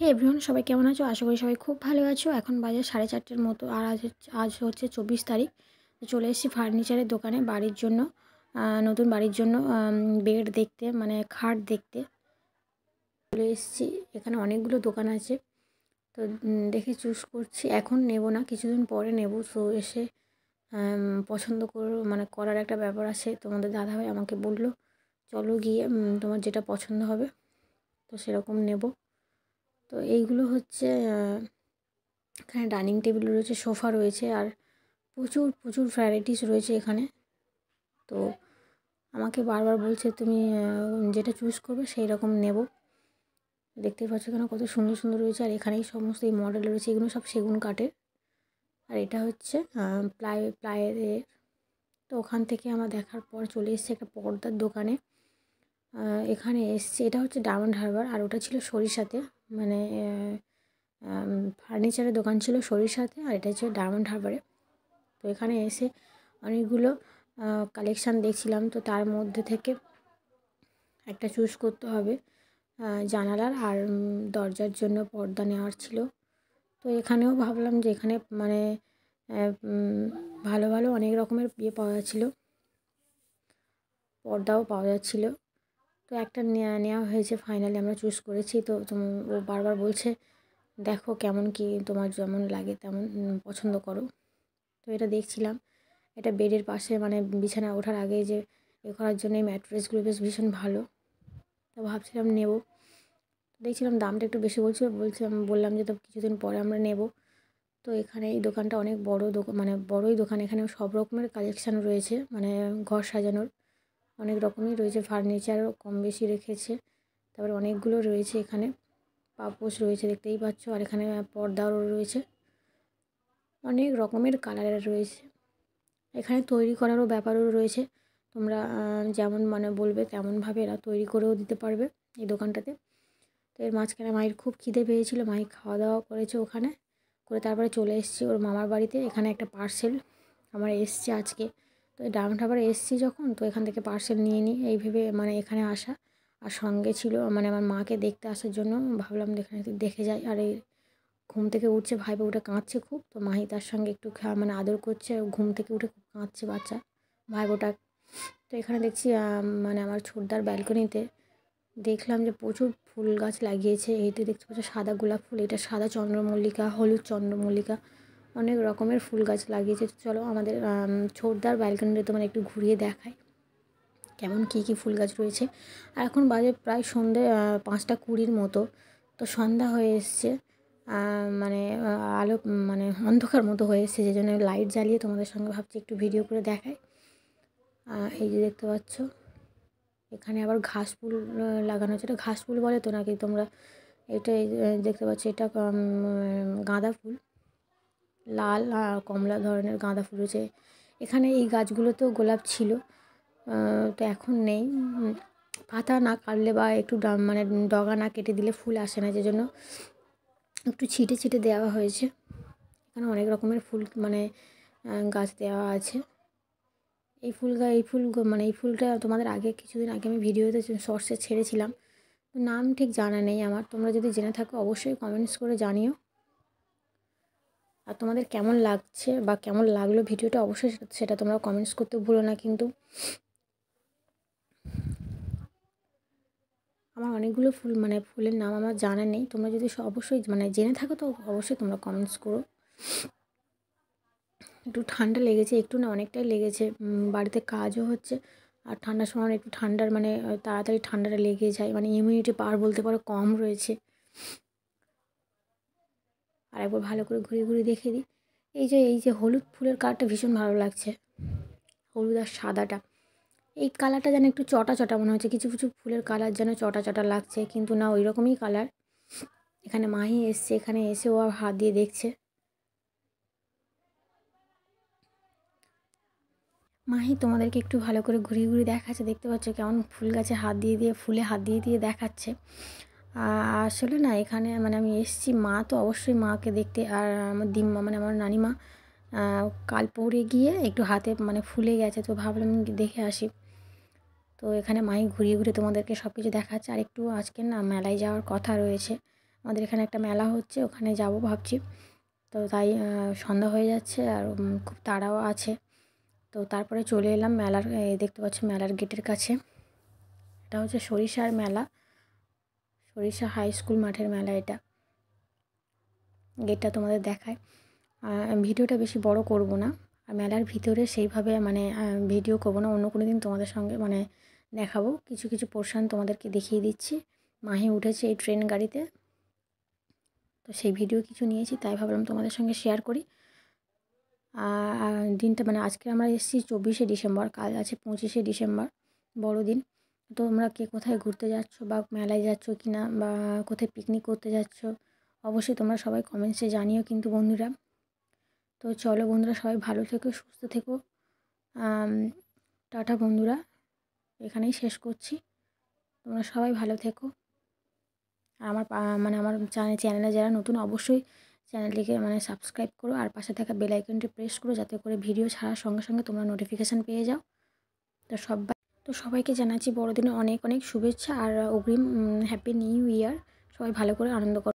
হে everyone, সবাই কেমন আছো? আশা করি সবাই খুব ভালো আছো। এখন বাজে 4:30-র মতো, আর আজ হচ্ছে 24 তারিখ। তো চলে এসেছি ফার্নিচারের দোকানে বাড়ির জন্য, নতুন বাড়ির জন্য বেড দেখতে, মানে খাট দেখতে চলে এসেছি। এখানে অনেকগুলো দোকান আছে, তো দেখে চুজ করছি। এখন নেব না, কিছুদিন পরে নেব। তো এসে পছন্দ মানে করার একটা ব্যাপার আছে। তোমাদের দাদাভাই আমাকে বললো চলো গিয়ে তোমার যেটা পছন্দ হবে তো সেরকম নেব। তো এইগুলো হচ্ছে এখানে ডাইনিং টেবিল রয়েছে, সোফা রয়েছে, আর প্রচুর প্রচুর ভ্যারাইটিস রয়েছে এখানে। তো আমাকে বারবার বলছে তুমি যেটা চুজ করবে সেই রকম নেব। দেখতেই পাচ্ছ কেন কত সুন্দর সুন্দর রয়েছে, আর এখানেই সমস্ত এই মডেল রয়েছে। এগুলো সব সেগুন কাঠের, আর এটা হচ্ছে প্লাইয়ের। তো ওখান থেকে আমার দেখার পর চলে এসেছে একটা পর্দার দোকানে। এখানে এসছে, এটা হচ্ছে ডায়মন্ড হারবার, আর ওটা ছিল সরিষাতে। মানে ফার্নিচারের দোকান ছিল সরিষাতে, আর এটা হচ্ছে ডায়মন্ড হারবারে। তো এখানে এসে অনেকগুলো কালেকশান দেখছিলাম, তো তার মধ্যে থেকে একটা চুজ করতে হবে। জানালার আর দরজার জন্য পর্দা নেওয়ার ছিল। তো এখানেও ভাবলাম যে এখানে মানে ভালো ভালো অনেক রকমের পাওয়া যাচ্ছিলো, পর্দাও পাওয়া যাচ্ছিলো। তো একটা নেওয়া হয়েছে, ফাইনালি আমরা চুজ করেছি। তো ও বারবার বলছে দেখো কেমন কি তোমার যেমন লাগে তেমন পছন্দ করো। তো এটা দেখছিলাম, এটা বেডের পাশে, মানে বিছানা ওঠার আগে যে করার জন্য এই ম্যাট্রেসগুলো বেশ ভীষণ ভালো। তো ভাবছিলাম নেব, দেখছিলাম দামটা একটু বেশি বললাম যে তো কিছুদিন পরে আমরা নেব। তো এখানে এই দোকানটা অনেক বড় দোকান, মানে বড়ই দোকান। এখানে সব রকমের কালেকশান রয়েছে, মানে ঘর সাজানোর অনেক রকমই রয়েছে। ফার্নিচারও কম বেশি রেখেছে, তারপরে অনেকগুলো রয়েছে এখানে। পাপোশ রয়েছে দেখতেই পাচ্ছ, আর এখানে পর্দাও রয়েছে, অনেক রকমের কালারের রয়েছে। এখানে তৈরি করারও ব্যাপারও রয়েছে, তোমরা যেমন মানে বলবে তেমনভাবে এরা তৈরি করেও দিতে পারবে এই দোকানটাতে। তো এর মাঝখানে মায়ের খুব খিদে পেয়েছিল, মাই খাওয়া দাওয়া করেছে ওখানে করে, তারপরে চলে এসেছি ওর মামার বাড়িতে। এখানে একটা পার্সেল আমার এসছে আজকে। তো এই ডায়মন্ড হারবারে এসেছি যখন, তো এখান থেকে পার্সেল নিয়ে নিই এই ভেবে মানে এখানে আসা। আর সঙ্গে ছিল মানে আমার মাকে দেখতে আসার জন্য, ভাবলাম এখানে দেখে যাই। আর এই ঘুম থেকে উঠছে, ভাইপো উঠে কাঁদছে খুব, তো মাহি তার সঙ্গে একটু মানে আদর করছে। ঘুম থেকে উঠে খুব কাঁদছে বাচ্চা ভাইপোটা। তো এখানে দেখছি মানে আমার ছোটদার ব্যালকনিতে দেখলাম যে প্রচুর ফুল গাছ লাগিয়েছে। এইটা দেখতে পাচ্ছ সাদা গোলাপ ফুল, এটা সাদা চন্দ্রমল্লিকা, হলুদ চন্দ্রমল্লিকা, অনেক রকমের ফুল গাছ লাগিয়েছে। তো চলো আমাদের ছোটদার ব্যালকনিতে তোমার একটু ঘুরিয়ে দেখায় কেমন কী কী ফুল গাছ রয়েছে। আর এখন বাজে প্রায় সন্ধে 5:20 মতো। তো সন্ধ্যা হয়ে এসছে, মানে আলো মানে অন্ধকার মতো হয়ে এসছে, যে জন্য লাইট জ্বালিয়ে তোমাদের সঙ্গে ভাবছি একটু ভিডিও করে দেখাই। এই যে দেখতে পাচ্ছ এখানে আবার ঘাস ফুল লাগানো হচ্ছে। এটা ঘাস ফুল বলে তো নাকি তোমরা? এটা দেখতে পাচ্ছ, এটা গাঁদা ফুল, লাল কমলা ধরনের গাঁদা ফুল রয়েছে এখানে। এই গাছগুলোতেও গোলাপ ছিল, তো এখন নেই। পাতা না কাটলে বা একটু মানে ডগা না কেটে দিলে ফুল আসে না, যে জন্য একটু ছিটে ছিটে দেওয়া হয়েছে। এখানে অনেক রকমের ফুল মানে গাছ দেওয়া আছে। মানে এই ফুলটা তোমাদের আগে কিছুদিন আগে আমি ভিডিওতে শর্টসে ছেড়েছিলাম, নাম ঠিক জানা নেই আমার। তোমরা যদি জেনে থাকো অবশ্যই কমেন্টস করে জানিও। আর তোমাদের কেমন লাগছে বা কেমন লাগলো ভিডিওটা অবশ্যই সেটা তোমরা কমেন্টস করতে ভুলো না কিন্তু। আমার অনেকগুলো ফুল, মানে ফুলের নাম আমার জানা নেই। তোমরা যদি অবশ্যই মানে জেনে থাকো তো অবশ্যই তোমরা কমেন্টস করো। একটু ঠান্ডা লেগেছে, একটু না অনেকটাই লেগেছে। বাড়িতে কাজও হচ্ছে, আর ঠান্ডার সময় একটু ঠান্ডার মানে তাড়াতাড়ি ঠান্ডাটা লেগে যায়, মানে ইমিউনিটি পাওয়ার বলতে পারো কম রয়েছে। আর একবার ভালো করে ঘুরিয়ে ঘুরিয়ে দেখে দিই। এই যে হলুদ ফুলের কালারটা ভীষণ ভালো লাগছে, হলুদ আর সাদাটা। এই কালারটা যেন একটু চটা চটা মনে হচ্ছে, কিছু কিছু ফুলের কালার যেন চটা চটা লাগছে, কিন্তু না ওই রকমই কালার। এখানে মাহি এসছে, এখানে এসে ও হাত দিয়ে দেখছে। মাহি তোমাদেরকে একটু ভালো করে ঘুরিয়ে ঘুরিয়ে দেখাচ্ছে, দেখতে পাচ্ছ কেমন ফুল গাছে হাত দিয়ে দিয়ে, ফুলে হাত দিয়ে দিয়ে দেখাচ্ছে। আসলে না এখানে মানে আমি এসেছি, মা তো অবশ্যই মাকে দেখতে, আর আমার দিম্মা মানে আমার নানিমা কাল পরে গিয়ে একটু হাতে মানে ফুলে গেছে, তো ভাবলাম দেখে আসি। তো এখানে মাই ঘুরিয়ে ঘুরিয়ে তোমাদেরকে সব কিছু দেখাচ্ছে। আর একটু আজকে না মেলায় যাওয়ার কথা রয়েছে, আমাদের এখানে একটা মেলা হচ্ছে, ওখানে যাব ভাবছি। তো তাই সন্ধ্যা হয়ে যাচ্ছে আর খুব তাড়াও আছে। তো তারপরে চলে এলাম মেলার, দেখতে পাচ্ছি মেলার গেটের কাছে। এটা হচ্ছে সরিষার মেলা, সরিষা হাই স্কুল মাঠের মেলা এটা। গেটটা তোমাদের দেখায়। ভিডিওটা বেশি বড় করব না, আর মেলার ভিতরে সেইভাবে মানে ভিডিও করব না, অন্য কোনো দিন তোমাদের সঙ্গে মানে দেখাবো। কিছু কিছু পোর্শন তোমাদেরকে দেখিয়ে দিচ্ছি। মাহি উঠেছে এই ট্রেন গাড়িতে, তো সেই ভিডিও কিছু নিয়েছি, তাই ভাবলাম তোমাদের সঙ্গে শেয়ার করি। আর দিনটা মানে আজকে আমরা এসেছি 24শে ডিসেম্বর, কাল আছে 25শে ডিসেম্বর, বড়দিন। তো তোমরা কে কোথায় ঘুরতে যাচ্ছ বা মেলায় যাচ্ছ কি না, বা কোথায় পিকনিক করতে যাচ্ছ, অবশ্যই তোমরা সবাই কমেন্টসে জানিও কিন্তু বন্ধুরা। তো চলো বন্ধুরা, সবাই ভালো থেকো, সুস্থ থেকো। টাটা বন্ধুরা, এখানেই শেষ করছি। তোমরা সবাই ভালো থেকো। আর আমার মানে আমার চ্যানেলে যারা নতুন, অবশ্যই চ্যানেলটিকে মানে সাবস্ক্রাইব করো, আর পাশে থাকা বেল আইকনটি প্রেস করো, যাতে করে ভিডিও ছাড়ার সঙ্গে সঙ্গে তোমরা নোটিফিকেশান পেয়ে যাও। তো সবাইকে জানাচ্ছি বড়দিনে অনেক অনেক শুভেচ্ছা আর অগ্রিম হ্যাপি নিউ ইয়ার। সবাই ভালো করে আনন্দ করো।